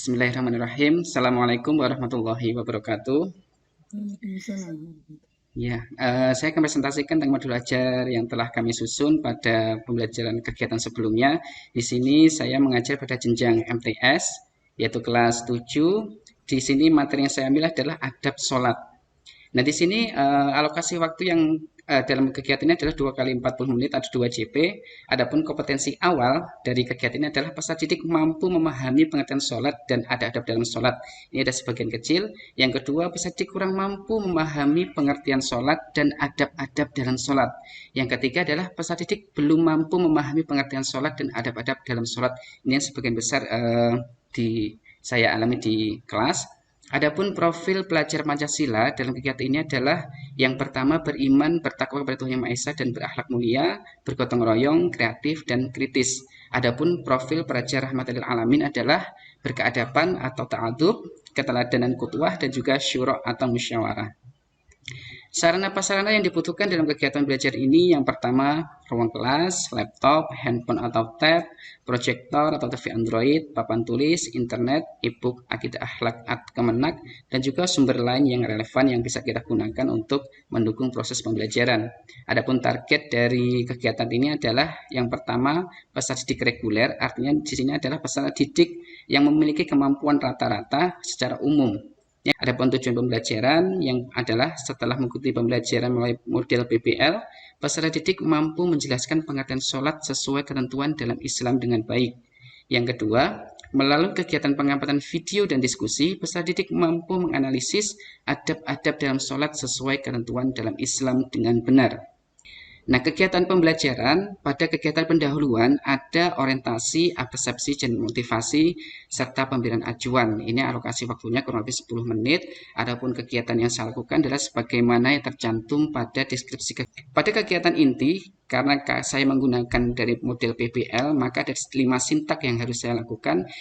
Bismillahirrahmanirrahim. Assalamualaikum warahmatullahi wabarakatuh. Waalaikumsalam. Ya, saya akan presentasikan tentang modul ajar yang telah kami susun pada pembelajaran kegiatan sebelumnya. Di sini saya mengajar pada jenjang MTS, yaitu kelas 7. Di sini materi yang saya ambil adalah adab sholat. Nah, di sini alokasi waktu yang dalam kegiatan ini adalah 2 kali 40 menit atau 2 JP. Adapun kompetensi awal dari kegiatan ini adalah peserta didik mampu memahami pengertian sholat dan adab-adab dalam sholat. Ini ada sebagian kecil. Yang kedua, peserta didik kurang mampu memahami pengertian sholat dan adab-adab dalam sholat. Yang ketiga adalah peserta didik belum mampu memahami pengertian sholat dan adab-adab dalam sholat. Ini yang sebagian besar saya alami di kelas. Adapun profil pelajar Pancasila dalam kegiatan ini adalah yang pertama beriman, bertakwa kepada Tuhan Yang Maha Esa dan berakhlak mulia, bergotong royong, kreatif dan kritis. Adapun profil pelajar Rahmatan lil Alamin adalah berkeadaban atau ta'adub, keteladanan qudwah dan juga syura atau musyawarah. Sarana-prasarana yang dibutuhkan dalam kegiatan belajar ini yang pertama ruang kelas, laptop, handphone atau tab, proyektor atau TV Android, papan tulis, internet, e-book, akidah akhlak Kemenak, dan juga sumber lain yang relevan yang bisa kita gunakan untuk mendukung proses pembelajaran. Adapun target dari kegiatan ini adalah yang pertama peserta didik reguler, artinya di sini adalah peserta didik yang memiliki kemampuan rata-rata secara umum. Adapun tujuan pembelajaran yang adalah setelah mengikuti pembelajaran melalui model PBL, peserta didik mampu menjelaskan pengertian sholat sesuai ketentuan dalam Islam dengan baik. Yang kedua, melalui kegiatan pengamatan video dan diskusi, peserta didik mampu menganalisis adab-adab dalam sholat sesuai ketentuan dalam Islam dengan benar. Nah, kegiatan pembelajaran pada kegiatan pendahuluan ada orientasi, persepsi, dan motivasi, serta pemberian acuan. Ini alokasi waktunya kurang lebih 10 menit. Adapun kegiatan yang saya lakukan adalah sebagaimana yang tercantum pada deskripsi. Pada kegiatan inti, karena saya menggunakan dari model PBL, maka ada 5 sintak yang harus saya lakukan.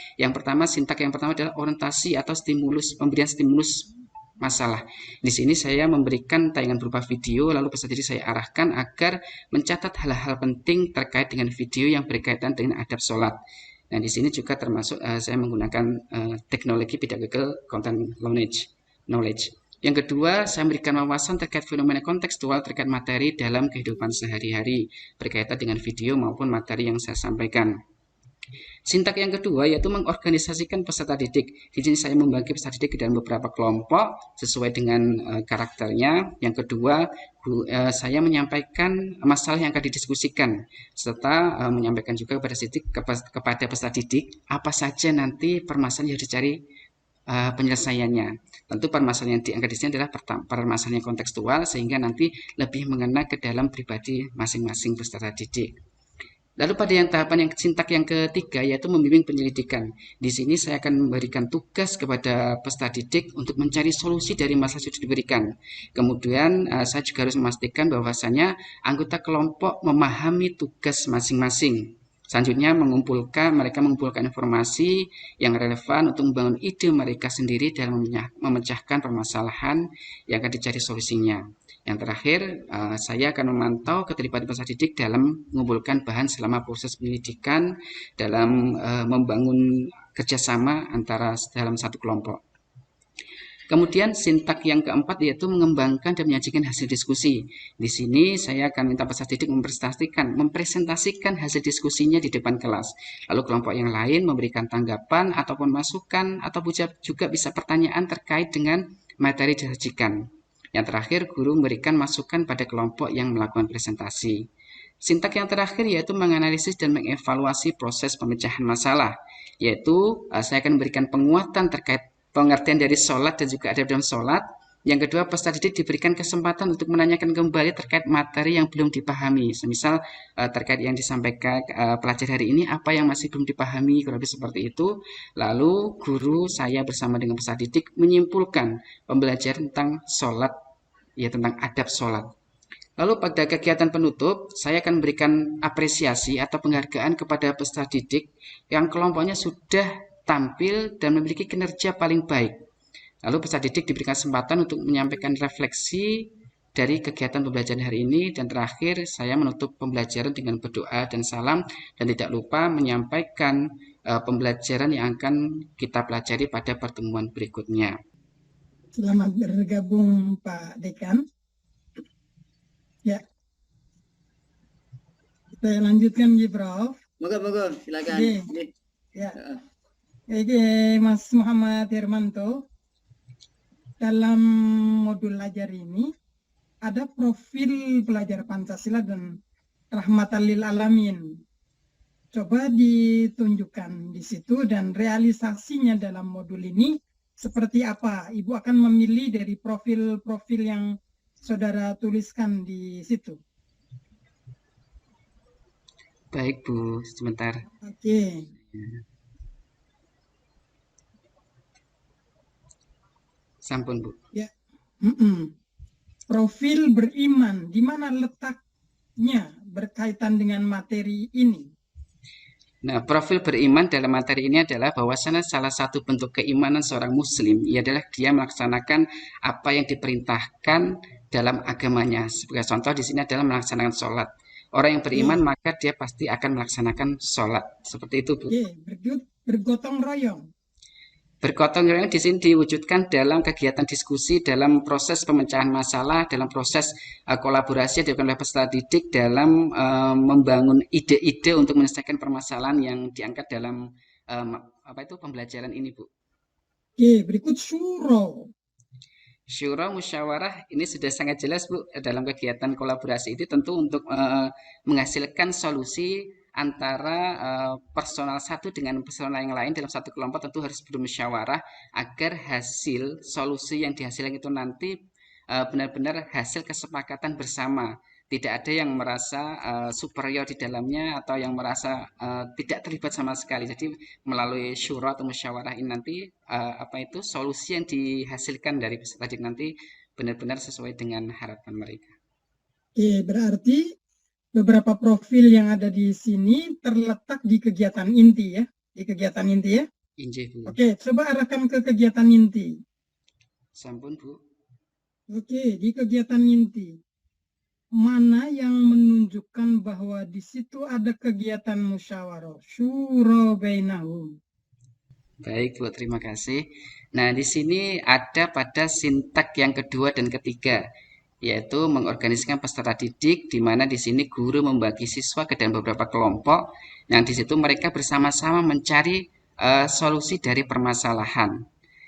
Sintak yang pertama adalah orientasi atau stimulus, pemberian stimulus masalah. Di sini saya memberikan tayangan berupa video, lalu peserta didik saya arahkan agar mencatat hal-hal penting terkait dengan video yang berkaitan dengan adab sholat. Nah, di sini juga termasuk saya menggunakan teknologi pedagogical content knowledge. Yang kedua, saya memberikan wawasan terkait fenomena kontekstual terkait materi dalam kehidupan sehari-hari berkaitan dengan video maupun materi yang saya sampaikan. Sintak yang kedua yaitu mengorganisasikan peserta didik. Di sini saya membagi peserta didik ke dalam beberapa kelompok sesuai dengan karakternya. Yang kedua, saya menyampaikan masalah yang akan didiskusikan serta menyampaikan juga kepada peserta didik apa saja nanti permasalahan yang dicari penyelesaiannya. Tentu permasalahan yang diangkat di sini adalah permasalahan kontekstual sehingga nanti lebih mengena ke dalam pribadi masing-masing peserta didik. Lalu pada tahapan yang sintak yang ketiga yaitu membimbing penyelidikan. Di sini saya akan memberikan tugas kepada peserta didik untuk mencari solusi dari masalah yang sudah diberikan. Kemudian saya juga harus memastikan bahwasanya anggota kelompok memahami tugas masing-masing. Selanjutnya mereka mengumpulkan informasi yang relevan untuk membangun ide mereka sendiri dalam memecahkan permasalahan yang akan dicari solusinya. Yang terakhir, saya akan memantau keterlibatan peserta didik dalam mengumpulkan bahan selama proses pendidikan dalam membangun kerjasama antara dalam satu kelompok. Kemudian sintak yang keempat yaitu mengembangkan dan menyajikan hasil diskusi. Di sini saya akan minta peserta didik mempresentasikan hasil diskusinya di depan kelas. Lalu kelompok yang lain memberikan tanggapan ataupun masukan atau juga bisa pertanyaan terkait dengan materi disajikan. Yang terakhir, guru memberikan masukan pada kelompok yang melakukan presentasi. Sintak yang terakhir yaitu menganalisis dan mengevaluasi proses pemecahan masalah, yaitu saya akan memberikan penguatan terkait pengertian dari sholat dan juga adab dalam sholat. Yang kedua, peserta didik diberikan kesempatan untuk menanyakan kembali terkait materi yang belum dipahami. Semisal terkait yang disampaikan pelajar hari ini, apa yang masih belum dipahami, kurang lebih seperti itu. Lalu guru saya bersama dengan peserta didik menyimpulkan pembelajaran tentang sholat, ya tentang adab sholat. Lalu pada kegiatan penutup, saya akan memberikan apresiasi atau penghargaan kepada peserta didik yang kelompoknya sudah tampil dan memiliki kinerja paling baik. Lalu peserta didik diberikan kesempatan untuk menyampaikan refleksi dari kegiatan pembelajaran hari ini, dan terakhir saya menutup pembelajaran dengan berdoa dan salam, dan tidak lupa menyampaikan pembelajaran yang akan kita pelajari pada pertemuan berikutnya. Selamat bergabung Pak Dekan. Ya, kita lanjutkan ya, Prof. Moga silakan. Oke. Ya. Oke, Mas Muhammad Hermanto. Dalam modul ajar ini ada profil pelajar Pancasila dan rahmatan lil alamin. Coba ditunjukkan di situ dan realisasinya dalam modul ini seperti apa. Ibu akan memilih dari profil-profil yang saudara tuliskan di situ. Baik Bu, sebentar. Oke. Sampun Bu. Ya. Profil beriman, di mana letaknya berkaitan dengan materi ini? Nah, profil beriman dalam materi ini adalah bahwasanya salah satu bentuk keimanan seorang muslim adalah dia melaksanakan apa yang diperintahkan dalam agamanya. Sebagai contoh di sini adalah melaksanakan sholat. Orang yang beriman maka dia pasti akan melaksanakan sholat. Seperti itu, Bu. Bergotong royong. Bergotong royong di sini diwujudkan dalam kegiatan diskusi, dalam proses pemecahan masalah, dalam proses kolaborasi yang dilakukan oleh peserta didik dalam membangun ide-ide untuk menyelesaikan permasalahan yang diangkat dalam pembelajaran ini, Bu. Oke, berikut syuro. Syura musyawarah ini sudah sangat jelas Bu, dalam kegiatan kolaborasi itu tentu untuk menghasilkan solusi antara personal satu dengan personal yang lain dalam satu kelompok, tentu harus bermusyawarah agar hasil solusi yang dihasilkan itu nanti benar-benar hasil kesepakatan bersama. Tidak ada yang merasa superior di dalamnya atau yang merasa tidak terlibat sama sekali. Jadi melalui syura atau musyawarah ini nanti solusi yang dihasilkan dari peserta didik nanti benar-benar sesuai dengan harapan mereka. Oke, berarti beberapa profil yang ada di sini terletak di kegiatan inti ya, di kegiatan inti ya. Oke, coba arahkan ke kegiatan inti. Sampun Bu. Oke, di kegiatan inti mana yang menunjukkan bahwa di situ ada kegiatan musyawarah, syura bainahum. Baik Bu, terima kasih. Nah, di sini ada pada sintak yang kedua dan ketiga, yaitu mengorganisasikan peserta didik, di mana di sini guru membagi siswa ke dalam beberapa kelompok, yang di situ mereka bersama-sama mencari solusi dari permasalahan.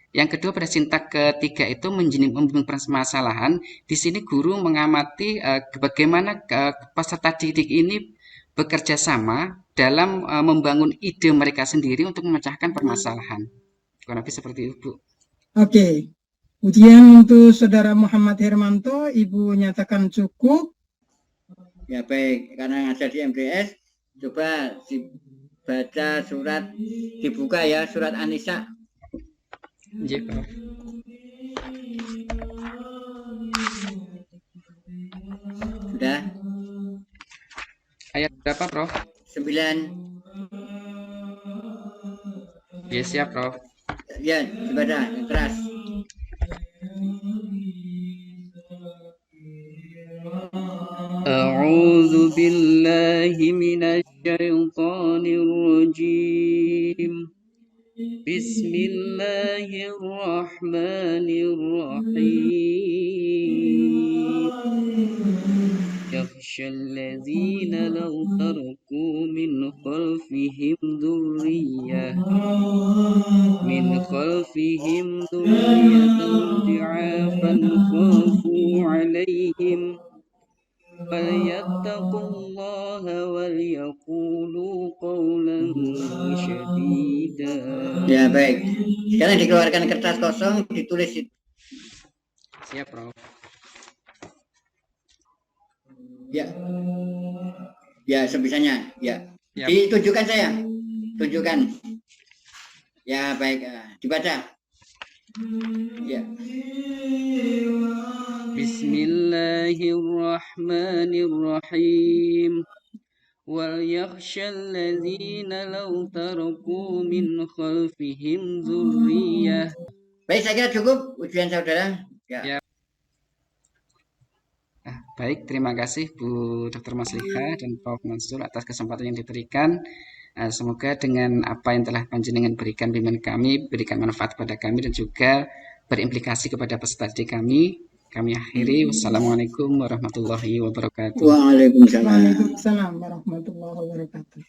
Yang kedua pada sintak ketiga itu membimbing permasalahan. Di sini guru mengamati bagaimana peserta didik ini bekerja sama dalam membangun ide mereka sendiri untuk memecahkan permasalahan. Kurang lebih seperti itu, Bu. Oke. Ujian untuk Saudara Muhammad Hermanto, Ibu nyatakan cukup. Ya baik, karena ada di MDS, coba dibaca surat, dibuka ya, surat An-Nisa. Iya, Prof. Sudah? Ayat berapa, Prof? 9. Ya, siap, Prof. Ya, dibaca, yang keras. A'udzu billahi minasyaitonir rajim. Bismillahirrahmanirrahim. يخشى الذين لو تركوا من خلفهم ذرية ضعافا خافوا عليهم فليتقوا الله وليقولوا قولا سديدا. Ya baik. Sekarang dikeluarkan kertas kosong, ditulis. Siap, Prof. Ya. Ya, sebisanya. Ya. Yap. Ditunjukkan saya. Tunjukkan. Ya, baik. Dibaca. Ya. Bismillahirrahmanirrahim. وَلْيَخْشَ الَّذِينَ لَوْ تَرَكُوا مِنْ خَلْفِهِمْ ذُرِّيَّةً. Baik, saya kira cukup ujian saudara. Ya. Baik, terima kasih Bu Dr. Masliha dan Prof. Mansur atas kesempatan yang diberikan. Semoga dengan apa yang telah panjenengan berikan bimbingan kami, berikan manfaat pada kami dan juga berimplikasi kepada peserta didik kami. Kami akhiri. Wassalamualaikum warahmatullahi wabarakatuh. Waalaikumsalam. Waalaikumsalam warahmatullahi wabarakatuh.